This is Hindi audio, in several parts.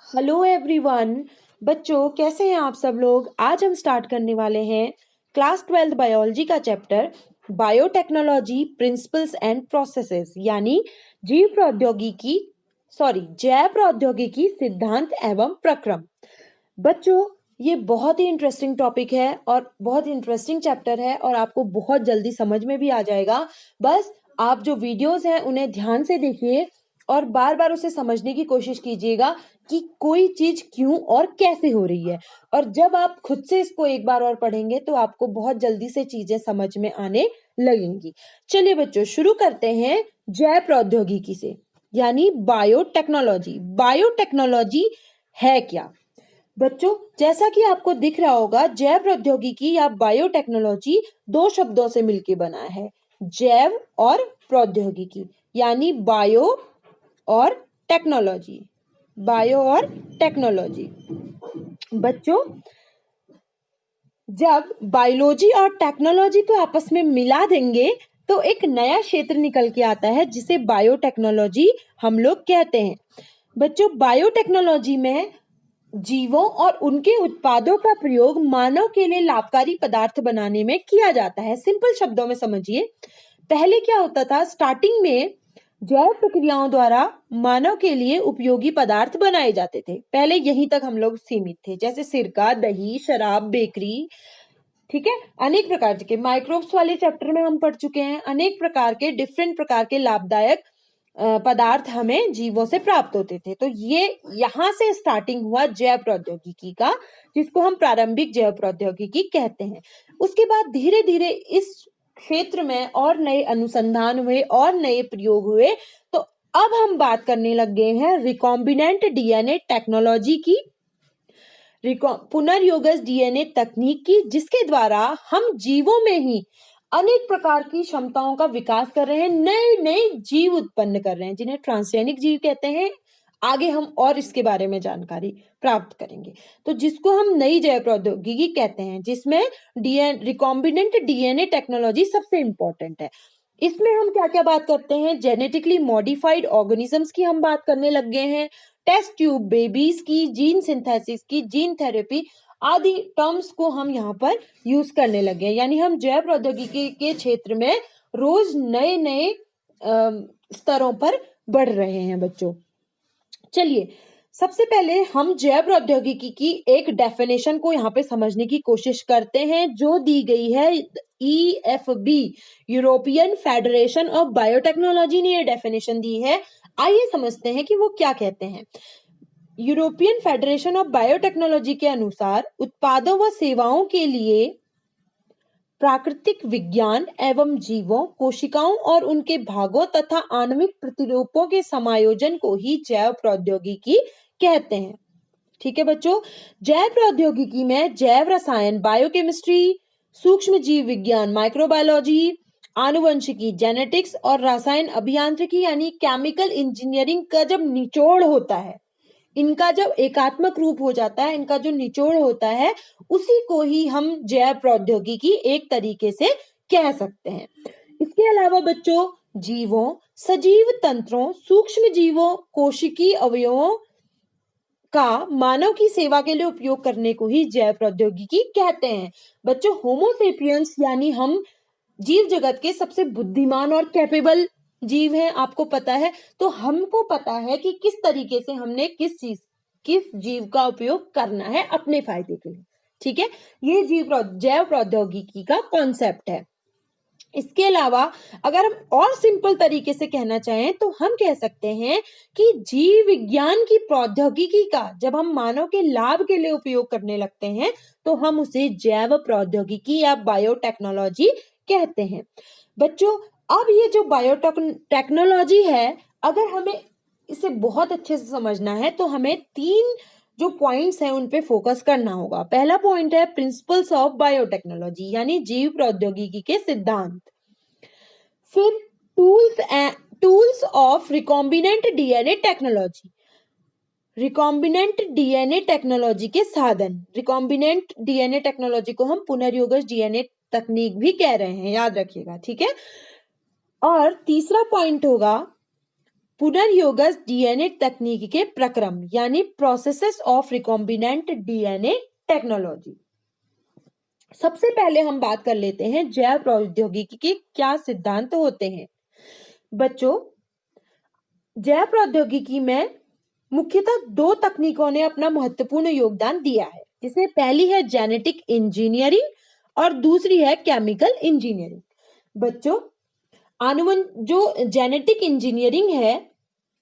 Hello everyone. बच्चों कैसे हैं आप सब लोग। आज हम स्टार्ट करने वाले हैं क्लास 12th बायोलॉजी का chapter biotechnology principles and processes, यानी जैव प्रौद्योगिकी सिद्धांत एवं प्रक्रम। बच्चों ये बहुत ही इंटरेस्टिंग टॉपिक है और बहुत ही इंटरेस्टिंग चैप्टर है और आपको बहुत जल्दी समझ में भी आ जाएगा। बस आप जो वीडियोस हैं उन्हें ध्यान से देखिए और बार बार उसे समझने की कोशिश कीजिएगा कि कोई चीज क्यों और कैसे हो रही है। और जब आप खुद से इसको एक बार और पढ़ेंगे तो आपको बहुत जल्दी से चीजें समझ में आने लगेंगी। चलिए बच्चों शुरू करते हैं जैव प्रौद्योगिकी से, यानी बायोटेक्नोलॉजी। बायोटेक्नोलॉजी है क्या बच्चों? जैसा कि आपको दिख रहा होगा, जैव प्रौद्योगिकी या बायोटेक्नोलॉजी दो शब्दों से मिलकर बना है, जैव और प्रौद्योगिकी, यानी और टेक्नोलॉजी। बायो और टेक्नोलॉजी। बच्चों जब बायोलॉजी और टेक्नोलॉजी को आपस में मिला देंगे तो एक नया क्षेत्र निकल के आता है जिसे बायोटेक्नोलॉजी हम लोग कहते हैं। बच्चों बायोटेक्नोलॉजी में जीवों और उनके उत्पादों का प्रयोग मानव के लिए लाभकारी पदार्थ बनाने में किया जाता है। सिंपल शब्दों में समझिए, पहले क्या होता था, स्टार्टिंग में जैव प्रक्रियाओं द्वारा मानव के लिए उपयोगी पदार्थ बनाए जाते थे। पहले यहीं तक हम लोग सीमित थे, जैसे सिरका, दही, शराब, बेकरी, ठीक है। अनेक प्रकार के माइक्रोब्स वाले चैप्टर में हम पढ़ चुके हैं। अनेक प्रकार के डिफरेंट प्रकार के लाभदायक पदार्थ हमें जीवों से प्राप्त होते थे। तो ये यहाँ से स्टार्टिंग हुआ जैव प्रौद्योगिकी का, जिसको हम प्रारंभिक जैव प्रौद्योगिकी कहते हैं। उसके बाद धीरे धीरे इस क्षेत्र में और नए अनुसंधान हुए और नए प्रयोग हुए। तो अब हम बात करने लग गए हैं रिकॉम्बिनेंट डीएनए टेक्नोलॉजी की, पुनर्योगज डीएनए तकनीक की, जिसके द्वारा हम जीवों में ही अनेक प्रकार की क्षमताओं का विकास कर रहे हैं, नए नए जीव उत्पन्न कर रहे हैं, जिन्हें ट्रांसजेनिक जीव कहते हैं। आगे हम और इसके बारे में जानकारी प्राप्त करेंगे। तो जिसको हम नई जैव प्रौद्योगिकी कहते हैं, जिसमें रिकॉम्बिनेंट डीएनए टेक्नोलॉजी सबसे इंपॉर्टेंट है। इसमें हम क्या क्या बात करते हैं, जेनेटिकली मॉडिफाइड ऑर्गेनिजम्स की हम बात करने लग गए हैं, टेस्ट ट्यूब बेबीज की, जीन सिंथेसिस की, जीन थेरेपी आदि टर्म्स को हम यहाँ पर यूज करने लगे। यानी हम जैव प्रौद्योगिकी के क्षेत्र में रोज नए नए स्तरों पर बढ़ रहे हैं बच्चों। चलिए सबसे पहले हम जैव प्रौद्योगिकी की एक डेफिनेशन को यहाँ पे समझने की कोशिश करते हैं, जो दी गई है EFB, European federation of biotechnology ने ये डेफिनेशन दी है। आइए समझते हैं कि वो क्या कहते हैं। यूरोपियन फेडरेशन ऑफ बायोटेक्नोलॉजी के अनुसार उत्पादों व सेवाओं के लिए प्राकृतिक विज्ञान एवं जीवों, कोशिकाओं और उनके भागों तथा आणविक प्रतिरूपों के समायोजन को ही जैव प्रौद्योगिकी कहते हैं। ठीक है बच्चों, जैव प्रौद्योगिकी में जैव रसायन, बायोकेमिस्ट्री, सूक्ष्म जीव विज्ञान, माइक्रोबायोलॉजी, आनुवंशिकी, जेनेटिक्स और रसायन अभियांत्रिकी यानी केमिकल इंजीनियरिंग का जब निचोड़ होता है, इनका जब एकात्मक रूप हो जाता है, इनका जो निचोड़ होता है, उसी को ही हम जैव प्रौद्योगिकी एक तरीके से कह सकते हैं। इसके अलावा बच्चों जीवों, सजीव तंत्रों, सूक्ष्म जीवों, कोशिकीय अवयवों का मानव की सेवा के लिए उपयोग करने को ही जैव प्रौद्योगिकी कहते हैं। बच्चों होमोसेपियंस यानी हम जीव जगत के सबसे बुद्धिमान और कैपेबल जीव हैं, आपको पता है। तो हमको पता है कि किस तरीके से हमने किस जीव का उपयोग करना है अपने फायदे के लिए। ठीक है, ये जैव प्रौद्योगिकी का कॉन्सेप्ट है। इसके अलावा अगर हम और सिंपल तरीके से कहना चाहें तो हम कह सकते हैं कि जीव विज्ञान की प्रौद्योगिकी का जब हम मानव के लाभ के लिए उपयोग करने लगते हैं तो हम उसे जैव प्रौद्योगिकी या बायोटेक्नोलॉजी कहते हैं। बच्चों अब ये जो बायोटेक्नोलॉजी है, अगर हमें इसे बहुत अच्छे से समझना है तो हमें 3 जो पॉइंट्स हैं उन पे फोकस करना होगा। पहला पॉइंट है प्रिंसिपल्स ऑफ बायोटेक्नोलॉजी, यानी जीव प्रौद्योगिकी के सिद्धांत। फिर tools of recombinant DNA technology, recombinant DNA technology के साधन। रिकॉम्बिनेंट डीएनए टेक्नोलॉजी को हम पुनर्योगज डीएनए तकनीक भी कह रहे हैं, याद रखिएगा। ठीक है, और तीसरा पॉइंट होगा पुनर्योगज डीएनए तकनीक के प्रक्रम यानी processes of recombinant DNA technology. सबसे पहले हम बात कर लेते हैं जैव प्रौद्योगिकी के क्या सिद्धांत होते हैं। बच्चों, जैव प्रौद्योगिकी में मुख्यतः दो तकनीकों ने अपना महत्वपूर्ण योगदान दिया है, जिसमें पहली है जेनेटिक इंजीनियरिंग और दूसरी है केमिकल इंजीनियरिंग। बच्चों, जो जेनेटिक इंजीनियरिंग है,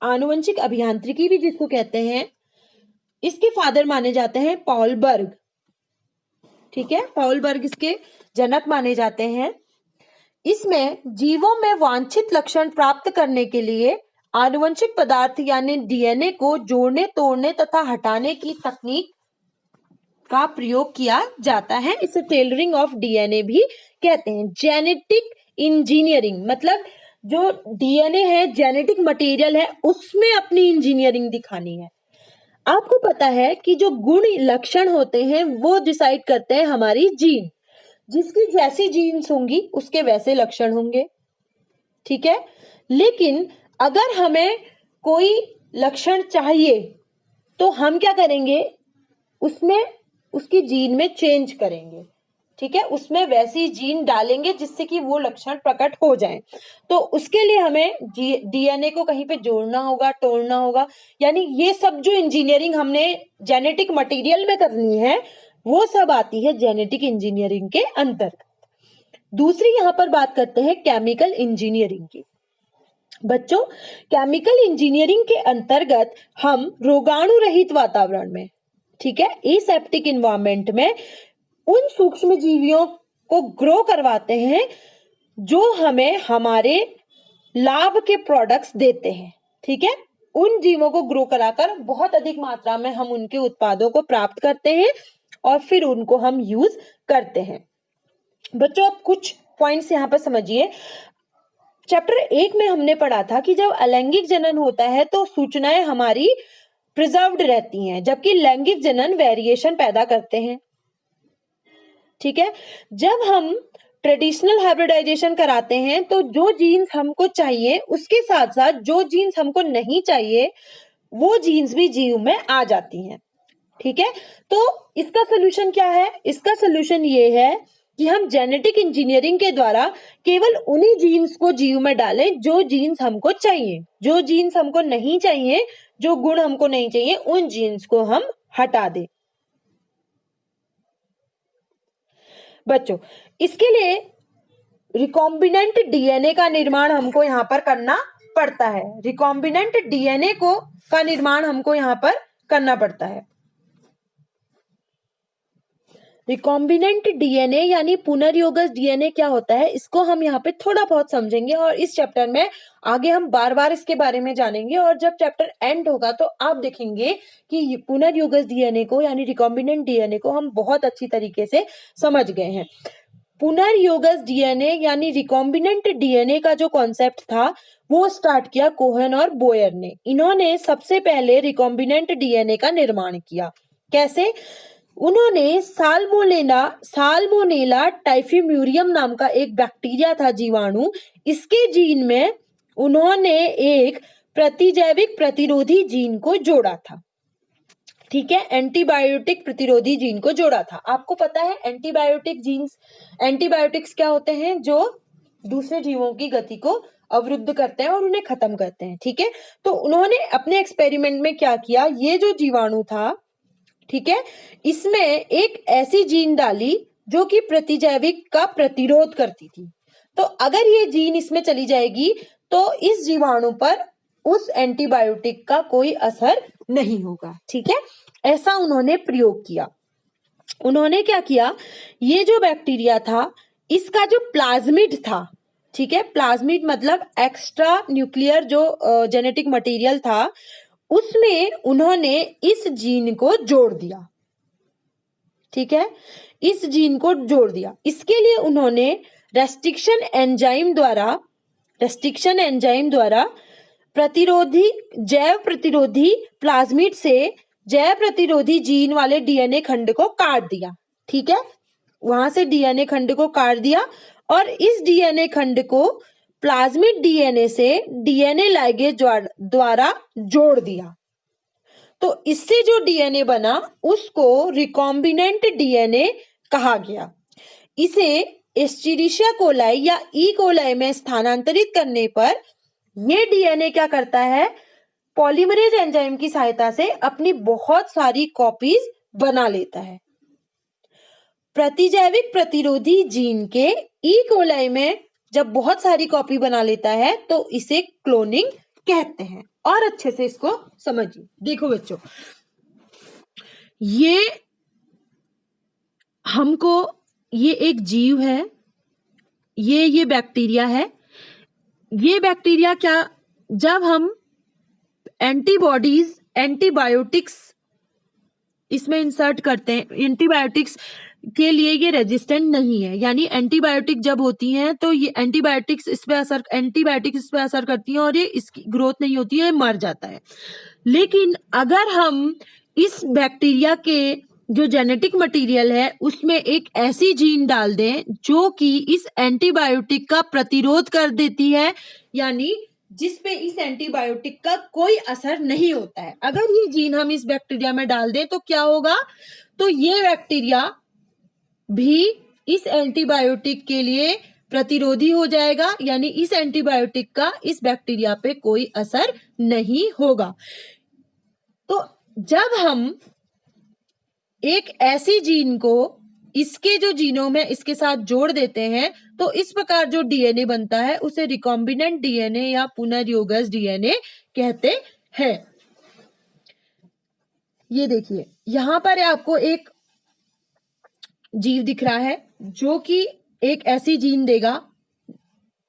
आनुवंशिक अभियांत्रिकी भी जिसको कहते हैं, इसके फादर माने जाते हैं पॉल बर्ग। ठीक है, पॉल बर्ग इसके जनक माने जाते हैं। इसमें जीवों में वांछित लक्षण प्राप्त करने के लिए आनुवंशिक पदार्थ यानी डीएनए को जोड़ने, तोड़ने तथा हटाने की तकनीक का प्रयोग किया जाता है। इसे टेलरिंग ऑफ डीएनए भी कहते हैं। जेनेटिक इंजीनियरिंग मतलब जो डीएनए है, जेनेटिक मटेरियल है, उसमें अपनी इंजीनियरिंग दिखानी है। आपको पता है कि जो गुण लक्षण होते हैं वो डिसाइड करते हैं हमारी जीन। जिसकी जैसी जीन्स होंगी उसके वैसे लक्षण होंगे। ठीक है, लेकिन अगर हमें कोई लक्षण चाहिए तो हम क्या करेंगे, उसमें उसकी जीन में चेंज करेंगे। ठीक है, उसमें वैसी जीन डालेंगे जिससे कि वो लक्षण प्रकट हो जाएं। तो उसके लिए हमें डीएनए को कहीं पे जोड़ना होगा, तोड़ना होगा, यानी ये सब जो इंजीनियरिंग हमने जेनेटिक मटेरियल में करनी है वो सब आती है जेनेटिक इंजीनियरिंग के अंतर्गत। दूसरी यहाँ पर बात करते हैं केमिकल इंजीनियरिंग की। बच्चों, केमिकल इंजीनियरिंग के अंतर्गत हम रोगाणु रहित वातावरण में, ठीक है, एसेप्टिक एनवायरनमेंट में उन सूक्ष्म जीवियों को ग्रो करवाते हैं जो हमें हमारे लाभ के प्रोडक्ट्स देते हैं। ठीक है, उन जीवों को ग्रो कराकर बहुत अधिक मात्रा में हम उनके उत्पादों को प्राप्त करते हैं और फिर उनको हम यूज करते हैं। बच्चों, अब कुछ पॉइंट्स यहाँ पर समझिए। चैप्टर 1 में हमने पढ़ा था कि जब अलैंगिक जनन होता है तो सूचनाएं हमारी प्रिजर्व्ड रहती हैं, जबकि लैंगिक जनन वेरिएशन पैदा करते हैं। ठीक है, जब हम ट्रेडिशनल हाइब्रिडाइजेशन कराते हैं तो जो जीन्स हमको चाहिए उसके साथ साथ जो जीन्स हमको नहीं चाहिए वो जीन्स भी जीव में आ जाती हैं। ठीक है, तो इसका सोल्यूशन क्या है? इसका सोल्यूशन ये है कि हम जेनेटिक इंजीनियरिंग के द्वारा केवल उन्हीं जीन्स को जीव में डालें जो जीन्स हमको चाहिए। जो जीन्स हमको नहीं चाहिए, जो गुण हमको नहीं चाहिए, उन जीन्स को हम हटा दें। बच्चों, इसके लिए रिकॉम्बिनेंट डीएनए का निर्माण हमको यहाँ पर करना पड़ता है। रिकॉम्बिनेंट डीएनए का निर्माण हमको यहाँ पर करना पड़ता है। रिकॉम्बिनेंट डीएनए यानी पुनर्योगज डीएनए क्या होता है, इसको हम यहाँ पे थोड़ा बहुत समझेंगे और इस चैप्टर में आगे हम बार बार इसके बारे में जानेंगे। और जब चैप्टर एंड होगा तो आप देखेंगे कि पुनर्योगज डीएनए को यानी रिकॉम्बिनेंट डीएनए को हम बहुत अच्छी तरीके से समझ गए हैं। पुनर्योगज डीएनए यानी रिकॉम्बिनेंट डीएनए का जो कॉन्सेप्ट था वो स्टार्ट किया कोहेन और बोयर ने। इन्होंने सबसे पहले रिकॉम्बिनेंट डीएनए का निर्माण किया। कैसे? उन्होंने साल्मोनेला टाइफिम्यूरियम नाम का एक बैक्टीरिया था, जीवाणु, इसके जीन में उन्होंने एक प्रतिजैविक प्रतिरोधी जीन को जोड़ा था। ठीक है, एंटीबायोटिक प्रतिरोधी जीन को जोड़ा था। आपको पता है एंटीबायोटिक्स क्या होते हैं? जो दूसरे जीवों की गति को अवरुद्ध करते हैं और उन्हें खत्म करते हैं। ठीक है, तो उन्होंने अपने एक्सपेरिमेंट में क्या किया, ये जो जीवाणु था, ठीक है, इसमें एक ऐसी जीन डाली जो कि प्रतिजैविक का प्रतिरोध करती थी। तो अगर ये जीन इसमें चली जाएगी तो इस जीवाणु पर उस एंटीबायोटिक का कोई असर नहीं होगा। ठीक है, ऐसा उन्होंने प्रयोग किया। उन्होंने क्या किया, ये जो बैक्टीरिया था इसका जो प्लाज्मिड था, ठीक है, प्लाज्मिड मतलब एक्स्ट्रा न्यूक्लियर जो जेनेटिक मटेरियल था, उसमें उन्होंने इस जीन को जोड़ दिया। ठीक है, इस जीन को जोड़ दिया। इसके लिए उन्होंने रेस्ट्रिक्शन एंजाइम द्वारा जैव प्रतिरोधी प्लाज्मिड से जैव प्रतिरोधी जीन वाले डीएनए खंड को काट दिया। ठीक है, वहां से डीएनए खंड को काट दिया और इस डीएनए खंड को प्लाज्मिड डीएनए से डीएनए लाइगेज द्वारा जोड़ दिया, तो इससे जो डीएनए बना उसको रिकॉम्बिनेंट डीएनए कहा गया। इसे एस्चेरिशिया कोलाई या ई कोलाई में स्थानांतरित करने पर यह डीएनए क्या करता है, पॉलीमरेज एंजाइम की सहायता से अपनी बहुत सारी कॉपीज बना लेता है। प्रतिजैविक प्रतिरोधी जीन के ई कोलाई में जब बहुत सारी कॉपी बना लेता है तो इसे क्लोनिंग कहते हैं। और अच्छे से इसको समझिए। देखो बच्चों, ये एक जीव है, ये बैक्टीरिया है। ये बैक्टीरिया क्या, जब हम एंटीबायोटिक्स इसमें इंसर्ट करते हैं, एंटीबायोटिक्स के लिए ये रेजिस्टेंट नहीं है, यानी एंटीबायोटिक जब होती हैं तो ये एंटीबायोटिक्स इस पे असर करती हैं और ये इसकी ग्रोथ नहीं होती है, मर जाता है। लेकिन अगर हम इस बैक्टीरिया के जो जेनेटिक मटेरियल है उसमें एक ऐसी जीन डाल दें जो कि इस एंटीबायोटिक का प्रतिरोध कर देती है, यानी जिस पे इस एंटीबायोटिक का कोई असर नहीं होता है, अगर ये जीन हम इस बैक्टीरिया में डाल दें तो क्या होगा, तो ये बैक्टीरिया भी इस एंटीबायोटिक के लिए प्रतिरोधी हो जाएगा, यानी इस एंटीबायोटिक का इस बैक्टीरिया पे कोई असर नहीं होगा। तो जब हम एक ऐसी जीन को इसके जो जीनोम है इसके साथ जोड़ देते हैं तो इस प्रकार जो डीएनए बनता है उसे रिकॉम्बिनेंट डीएनए या पुनर्योगज डीएनए कहते हैं। ये देखिए, यहां पर आपको एक जीव दिख रहा है जो कि एक ऐसी जीन देगा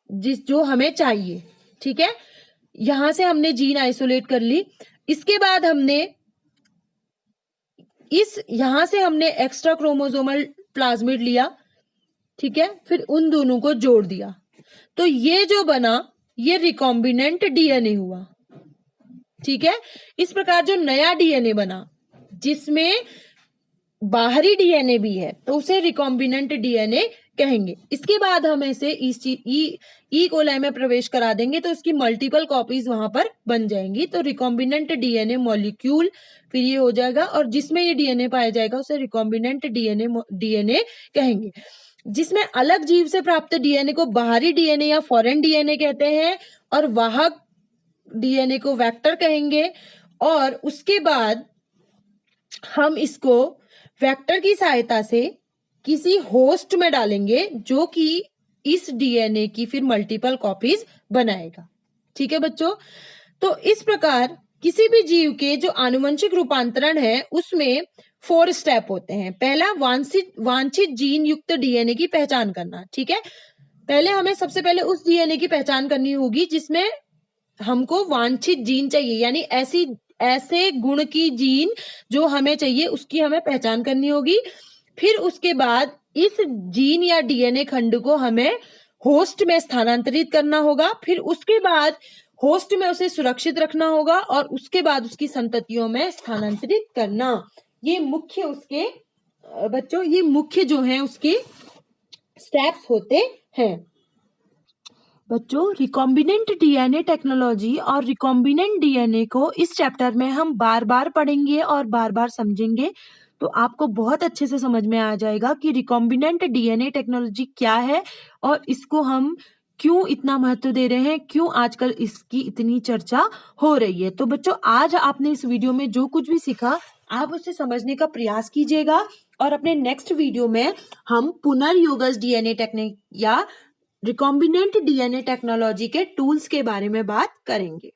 जो हमें चाहिए, ठीक है। यहां से हमने जीन आइसोलेट कर ली, इसके बाद यहां से हमने एक्स्ट्रा क्रोमोसोमल प्लाज्मिड लिया, ठीक है, फिर उन दोनों को जोड़ दिया, तो ये जो बना ये रिकॉम्बिनेंट डीएनए हुआ, ठीक है। इस प्रकार जो नया डीएनए बना जिसमें बाहरी डीएनए भी है तो उसे रिकॉम्बिनेंट डीएनए कहेंगे। इसके बाद हम इसे ई कोलाई में प्रवेश करा देंगे तो इसकी मल्टीपल कॉपीज वहां पर बन जाएंगी, तो रिकॉम्बिनेंट डीएनए मॉलिक्यूल फिर ये हो जाएगा और जिसमें ये डीएनए पाया जाएगा उसे रिकॉम्बिनेंट डीएनए कहेंगे। जिसमें अलग जीव से प्राप्त डीएनए को बाहरी डीएनए या फॉरेन डीएनए कहते हैं और वाहक डीएनए को वेक्टर कहेंगे। और उसके बाद हम इसको वेक्टर की सहायता से किसी होस्ट में डालेंगे जो कि इस डीएनए की फिर मल्टीपल कॉपीज बनाएगा, ठीक है बच्चों। तो इस प्रकार किसी भी जीव के जो आनुवंशिक रूपांतरण है उसमें 4 स्टेप होते हैं। पहला, वांछित जीन युक्त डीएनए की पहचान करना, ठीक है। पहले हमें सबसे पहले उस डीएनए की पहचान करनी होगी जिसमें हमको वांछित जीन चाहिए, यानी ऐसे गुण की जीन जो हमें चाहिए उसकी हमें पहचान करनी होगी। फिर उसके बाद इस जीन या डीएनए खंड को हमें होस्ट में स्थानांतरित करना होगा, फिर उसके बाद होस्ट में उसे सुरक्षित रखना होगा और उसके बाद उसकी संततियों में स्थानांतरित करना। ये मुख्य उसके बच्चों ये मुख्य जो है उसके स्टेप्स होते हैं। बच्चों, रिकॉम्बिनेंट डीएनए टेक्नोलॉजी और रिकॉम्बिनेंट डीएनए को इस चैप्टर में हम बार बार पढ़ेंगे और बार बार समझेंगे, तो आपको बहुत अच्छे से समझ में आ जाएगा कि रिकॉम्बिनेंट डीएनए टेक्नोलॉजी क्या है और इसको हम क्यों इतना महत्व दे रहे हैं, क्यों आजकल इसकी इतनी चर्चा हो रही है। तो बच्चों, आज आपने इस वीडियो में जो कुछ भी सीखा आप उसे समझने का प्रयास कीजिएगा और अपने नेक्स्ट वीडियो में हम पुनर्योगज डीएनए टेक्निक या रिकॉम्बिनेंट डीएनए टेक्नोलॉजी के टूल्स के बारे में बात करेंगे।